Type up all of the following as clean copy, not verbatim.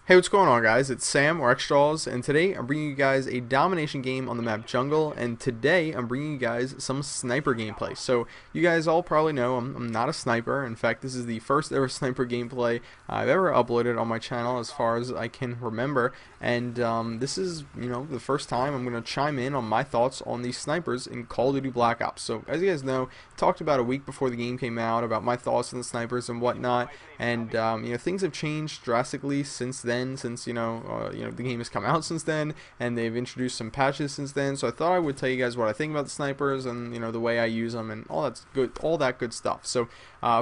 Hey, what's going on, guys? It's Sam or Xstraws, and today I'm bringing you guys a domination game on the map Jungle, and today I'm bringing you guys some sniper gameplay. So, you guys all probably know I'm not a sniper. In fact, this is the first ever sniper gameplay I've ever uploaded on my channel as far as I can remember, and this is, the first time I'm going to chime in on my thoughts on these snipers in Call of Duty Black Ops. So, as you guys know, I talked about a week before the game came out about my thoughts on the snipers and whatnot, and things have changed drastically since then. Since the game has come out since then, and they've introduced some patches since then. So I thought I would tell you guys what I think about the snipers and the way I use them and all that good stuff. So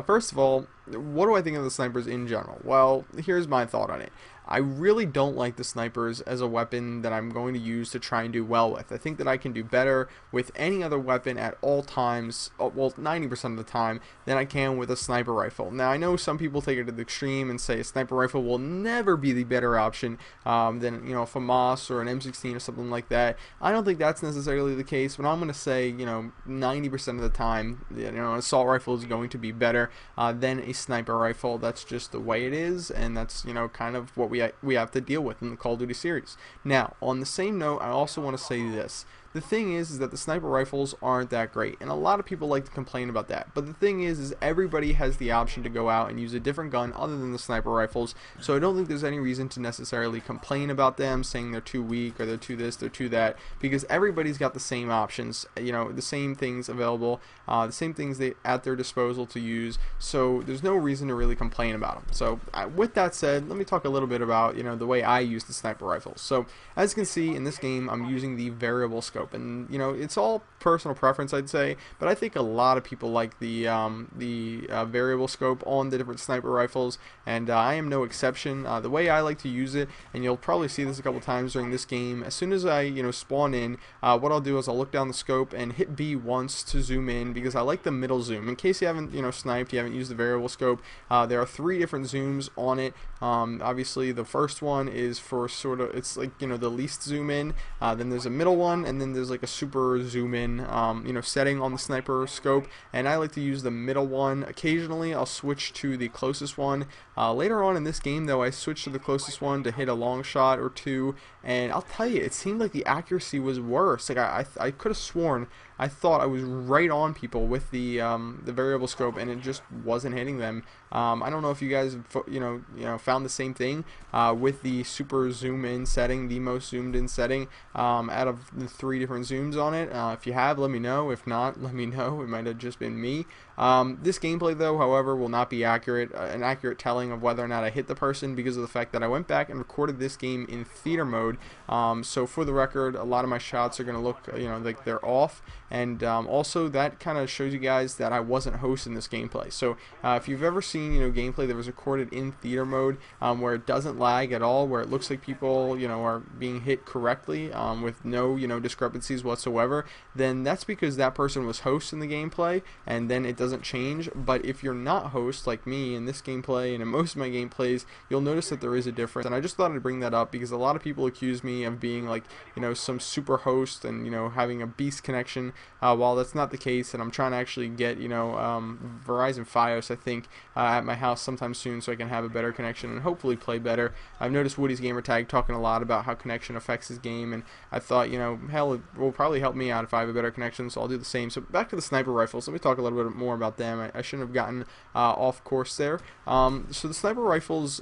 first of all, what do I think of the snipers in general? Well, here's my thought on it. I really don't like the snipers as a weapon that I'm going to use to try and do well with. I think that I can do better with any other weapon at all times, well, 90% of the time, than I can with a sniper rifle. Now, I know some people take it to the extreme and say a sniper rifle will never be the better option than, a FAMAS or an M16 or something like that. I don't think that's necessarily the case, but I'm going to say, 90% of the time, an assault rifle is going to be better than a sniper rifle. That's just the way it is, and that's, kind of what we have to deal with in the Call of Duty series. Now, on the same note, I also want to say this. The thing is that the sniper rifles aren't that great, and a lot of people like to complain about that. But the thing is everybody has the option to go out and use a different gun other than the sniper rifles, so I don't think there's any reason to necessarily complain about them, saying they're too weak or they're too this, they're too that, because everybody's got the same options, the same things available, the same things at their disposal to use, so there's no reason to really complain about them. So with that said, let me talk a little bit about the way I use the sniper rifles. So as you can see in this game, I'm using the variable scope. And it's all personal preference, I'd say, but I think a lot of people like the variable scope on the different sniper rifles, and I am no exception. The way I like to use it, and you'll probably see this a couple times during this game, as soon as I spawn in, what I'll do is I'll look down the scope and hit B once to zoom in, because I like the middle zoom. In case you haven't sniped, you haven't used the variable scope, there are 3 different zooms on it. Obviously the first one is for it's like the least zoom in, then there's a middle one, and then there's like a super zoom in setting on the sniper scope, and I like to use the middle one. Occasionally I'll switch to the closest one. Later on in this game though, I switched to the closest one to hit a long shot or two, and I'll tell you, it seemed like the accuracy was worse. Like I could have sworn I thought I was right on people with the variable scope, and it just wasn't hitting them. I don't know if you guys found the same thing with the super zoom in setting, the most zoomed in setting out of the 3 different zooms on it. If you have, let me know. If not, let me know. It might have just been me. This gameplay though, however, will not be an accurate telling of whether or not I hit the person, because of the fact that I went back and recorded this game in theater mode. So for the record, a lot of my shots are going to look like they're off, and also that kind of shows you guys that I wasn't hosting this gameplay. So if you've ever seen gameplay that was recorded in theater mode, where it doesn't lag at all, where it looks like people are being hit correctly with no discrepancies whatsoever, then that's because that person was host in the gameplay, and then it doesn't change. But if you're not host like me in this gameplay and in most of my gameplays, you'll notice that there is a difference. And I just thought I'd bring that up because a lot of people accuse me of being like some super host and having a beast connection, while that's not the case. And I'm trying to actually get Verizon Fios, I think, at my house sometime soon, so I can have a better connection and hopefully play better. I've noticed Woody's Gamertag talking a lot about how connection affects his game, and I thought hell, it will probably help me out if I have a better connection, so I'll do the same. So back to the sniper rifles, let me talk a little bit more about them. I shouldn't have gotten off course there. So the sniper rifles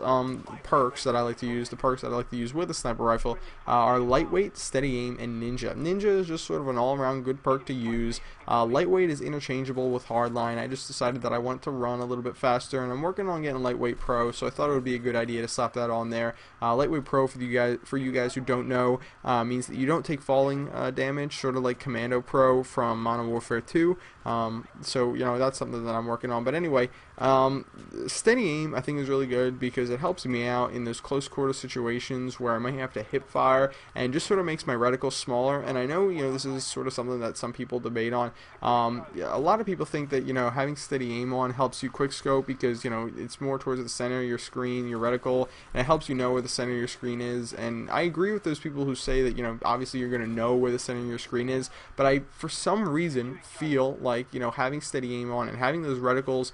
perks that I like to use, with the sniper rifle are lightweight, steady aim, and ninja. Ninja is just sort of an all-around good perk to use. Lightweight is interchangeable with hardline. I just decided that I want to run a little bit faster, and I'm working on getting lightweight pro, so I thought it would be a good idea to slap that on there. Lightweight pro, for you guys who don't know, means that you don't take falling damage, sort of like Commando Pro from Modern Warfare 2. So that's something that I'm working on. But anyway, steady aim I think is really good because it helps me out in those close quarter situations where I might have to hip fire, and just sort of makes my reticle smaller. And I know this is sort of something that some people debate on. A lot of people think that having steady aim on helps you quick scope because it's more towards the center of your screen, your reticle, and it helps you know where the center of your screen is. And I agree with those people who say that obviously you're going to know where the center of your screen is, but I for some reason feel like having steady aim on and having those reticles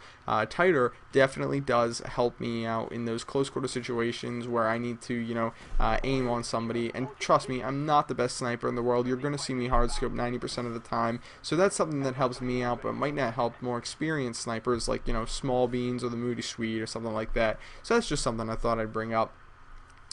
tighter definitely does help me out in those close quarter situations where I need to, aim on somebody. And trust me, I'm not the best sniper in the world. You're going to see me hard scope 90% of the time, so that's something that helps me out, but might not help more experienced snipers like, Small Beans or the Moody Swede or something like that. So that's just something I thought I'd bring up.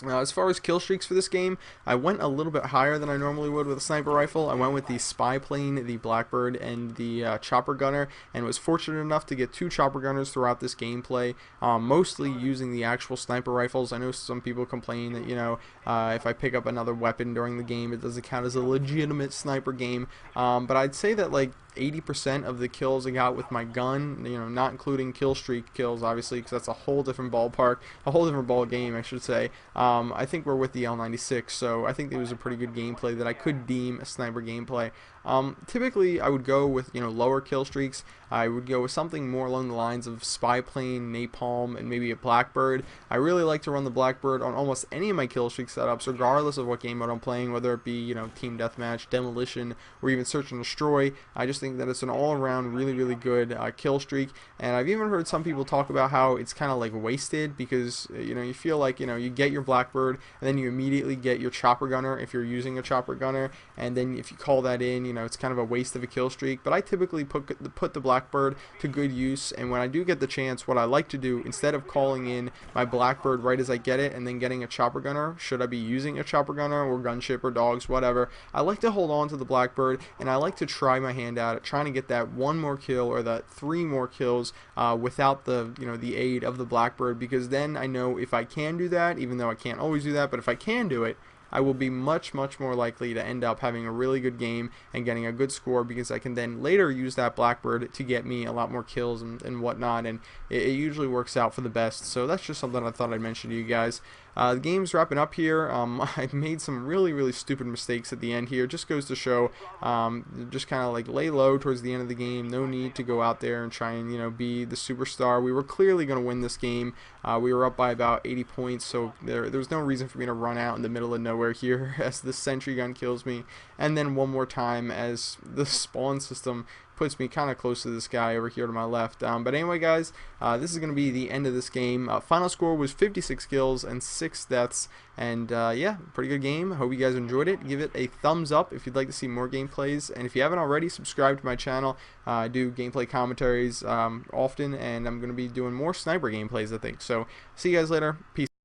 As far as kill streaks for this game, I went a little bit higher than I normally would with a sniper rifle. I went with the spy plane, the Blackbird, and the chopper gunner, and was fortunate enough to get 2 chopper gunners throughout this gameplay, mostly using the actual sniper rifles. I know some people complain that, if I pick up another weapon during the game, it doesn't count as a legitimate sniper game, but I'd say that, like, 80% of the kills I got with my gun, not including kill streak kills, obviously, because that's a whole different ballpark, a whole different ball game, I should say. I think we're with the L96, so I think it was a pretty good gameplay that I could deem a sniper gameplay. Typically, I would go with lower kill streaks. I would go with something more along the lines of spy plane, napalm, and maybe a Blackbird. I really like to run the Blackbird on almost any of my kill streak setups, regardless of what game mode I'm playing, whether it be team deathmatch, demolition, or even search and destroy. I just think that it's an all-around really good kill streak. And I've even heard some people talk about how it's kind of like wasted because you feel like you get your Blackbird and then you immediately get your chopper gunner if you're using a chopper gunner, and then if you call that in, it's kind of a waste of a kill streak. But I typically put the Blackbird to good use, and when I do get the chance, what I like to do, instead of calling in my Blackbird right as I get it and then getting a chopper gunner, should I be using a chopper gunner or gunship or dogs, whatever, I like to hold on to the Blackbird, and I like to try my hand out at trying to get that 1 more kill or that 3 more kills without the the aid of the Blackbird, because then I know if I can do that, even though I can't always do that, but if I can do it, I will be much more likely to end up having a really good game and getting a good score, because I can then later use that Blackbird to get me a lot more kills and whatnot, and it usually works out for the best. So that's just something I thought I'd mention to you guys. The game's wrapping up here. I've made some really stupid mistakes at the end here. Just goes to show, just kind of like lay low towards the end of the game. No need to go out there and try and be the superstar. We were clearly going to win this game. We were up by about 80 points, so there was no reason for me to run out in the middle of nowhere here as the sentry gun kills me, and then one more time as the spawn system puts me kind of close to this guy over here to my left. But anyway, guys, this is going to be the end of this game. Final score was 56 kills and 6 deaths, and yeah, pretty good game. Hope you guys enjoyed it. Give it a thumbs up if you'd like to see more gameplays, and if you haven't already, subscribe to my channel. I do gameplay commentaries often, and I'm going to be doing more sniper gameplays, I think. So see you guys later. Peace.